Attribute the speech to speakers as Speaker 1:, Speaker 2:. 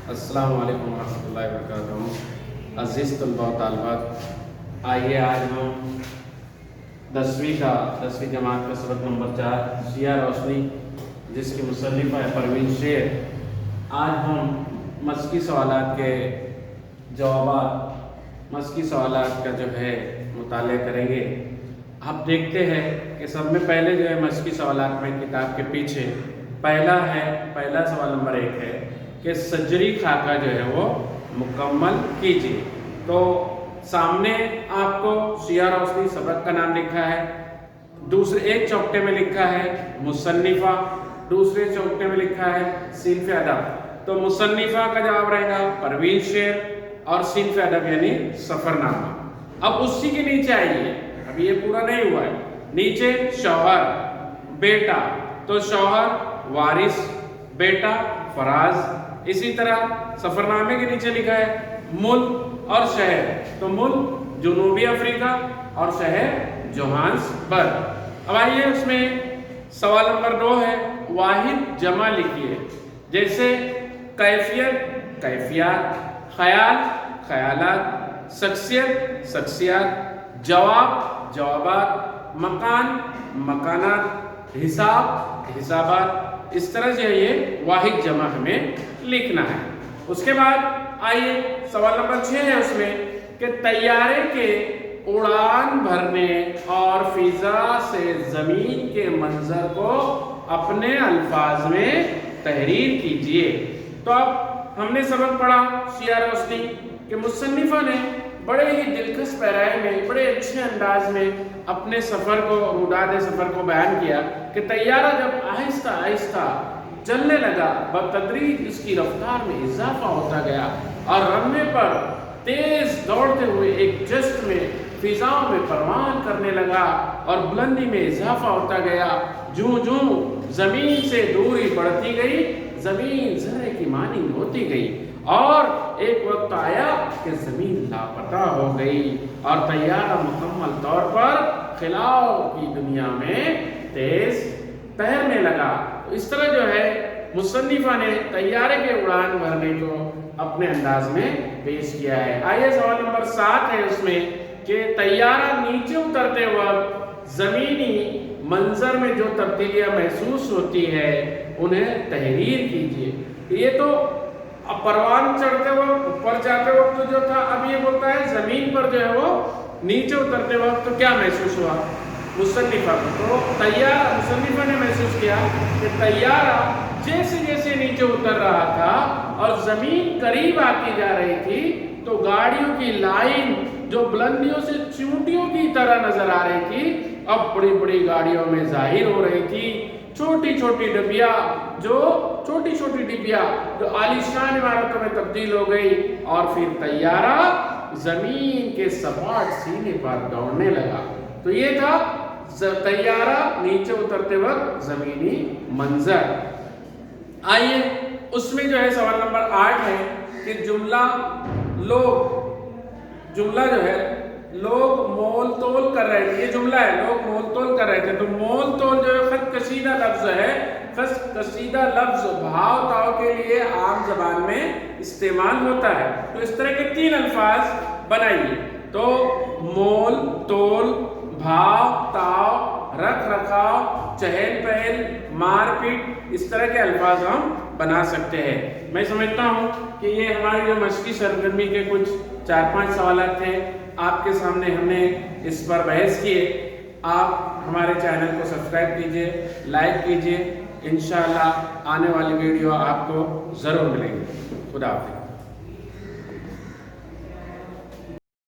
Speaker 1: अस्सलाम वालेकुम रहमतुल्लाहि व बरकातहू। अज़ीज़ तलबा व तालिबात, आइए आज हम 10वीं जमात का सबक नंबर 4 ज़िया रोशनी, जिसकी मुसन्निफ़ा है परवीन शेर। आज हम मस्की सवालात के जवाबात, मस्की सवालात का जो है मुताले करेंगे। आप देखते हैं कि सब में पहले जो है मस्की सवालात में किताब के पीछे पहला सवाल नंबर 1 है कि सजरी खाका जो है वो मुकम्मल कीजिए। तो सामने आपको ज़िया रोशनी सबक का नाम लिखा है, दूसरे एक चौकटे में लिखा है मुसन्निफ़ा, दूसरे चौकटे में लिखा है सिन्फ़ अदब। तो मुसन्निफ़ा का जवाब रहेगा परवीन शेर और सिन्फ़ अदब यानी सफ़रनामा। अब उसी के नीचे आइए, अभी ये पूरा नहीं हुआ है, नीचे शौहर बेटा, तो शौहर वारिस, बेटा फराज। इसी तरह सफरनामे के नीचे लिखा है मुल्क और शहर, तो मुल्क जनूबी अफ्रीका और शहर जोहान्सबर्ग। अब आइए उसमें सवाल नंबर 2 है वाहिद जमा लिखिए। जैसे कैफियत कैफियात, ख्याल ख्यालात, शख्सियत शख्सियात, जवाब जवाबात, मकान मकानात, हिसाब हिसाबात। इस तरह से ये वाहिद जमा हमें लिखना है। उसके बाद आइए सवाल नंबर 6 है उसमें कि तैयारे के उड़ान भरने और फिजा से जमीन के मंजर को अपने अल्फाज में तहरीर कीजिए। तो अब हमने सबक पढ़ा ज़िया रोशनी कि मुसन्निफ़ा ने बड़े ही दिलकश पैराए में, बड़े अच्छे अंदाज में अपने सफ़र को, रुदाद सफ़र को बयान किया कि तैयारा जब आहिस्ता आहिस्ता चलने लगा, बतदरीज इसकी रफ्तार में इजाफा होता गया और रनवे पर तेज दौड़ते हुए एक जश्न में फिजाओं में परवान करने लगा और बुलंदी में इजाफा होता गया। जूं जूं जमीन से दूरी बढ़ती गई, जमीन जर्रे की मानी होती गई और एक वक्त आया कि जमीन लापता हो गई और तैयारा मुकम्मल तौर पर खिलाओ की दुनिया में तेज तैरने लगा। तो इस तरह जो है मुसन्निफ़ा ने तैयारे के उड़ान भरने को अपने अंदाज में पेश किया है। आइए सवाल नंबर 7 है उसमें कि तैयारा नीचे उतरते वक्त ज़मीनी मंजर में जो तब्दीलियां महसूस होती है उन्हें तहरीर कीजिए। ये तो अब परवान चढ़ते वक्त, ऊपर जाते वक्त तो जो था, अब ये बोलता है जमीन पर जो है वो नीचे उतरते वक्त तो क्या महसूस हुआ मुसन्निफ़ा को। तो मुसन्निफ़ा ने महसूस किया कि तैयारा जैसे जैसे नीचे उतर रहा था और जमीन करीब आती जा रही थी तो गाड़ियों की लाइन जो बुलंदियों से चींटियों की तरह नजर आ रही थी, अब बड़ी बड़ी गाड़ियों में जाहिर हो रही थी। छोटी छोटी डिबिया जो आलीशान इमारतों में तब्दील हो गई और फिर तैयारा जमीन के सपाट सीने पर दौड़ने लगा। तो ये था तैयारा नीचे उतरते वक्त जमीनी मंजर। आइए उसमें जो है सवाल नंबर 8 है कि जुमला जो है लोग मोल तोल कर रहे थे, ये जुमला है, लोग मोल तोल कर रहे थे। तो मोल तोल जो है खत कशीदा लफ्ज है। खत कशीदा लफ्ज भाव ताव के लिए आम जबान में इस्तेमाल होता है। तो इस तरह के 3 अल्फाज बनाइए। तो मोल तोल, भाव ताव, रख रखाव, चहल पहल, मारपीट, इस तरह के अल्फाज हम बना सकते हैं। मैं समझता हूँ कि ये हमारी जो मशक़ी सरगर्मी के कुछ 4-5 सवालात थे, आपके सामने हमने इस पर बहस किए। आप हमारे चैनल को सब्सक्राइब कीजिए, लाइक कीजिए। इंशाअल्लाह आने वाली वीडियो आपको ज़रूर मिलेंगी। खुदा हाफ़िज़।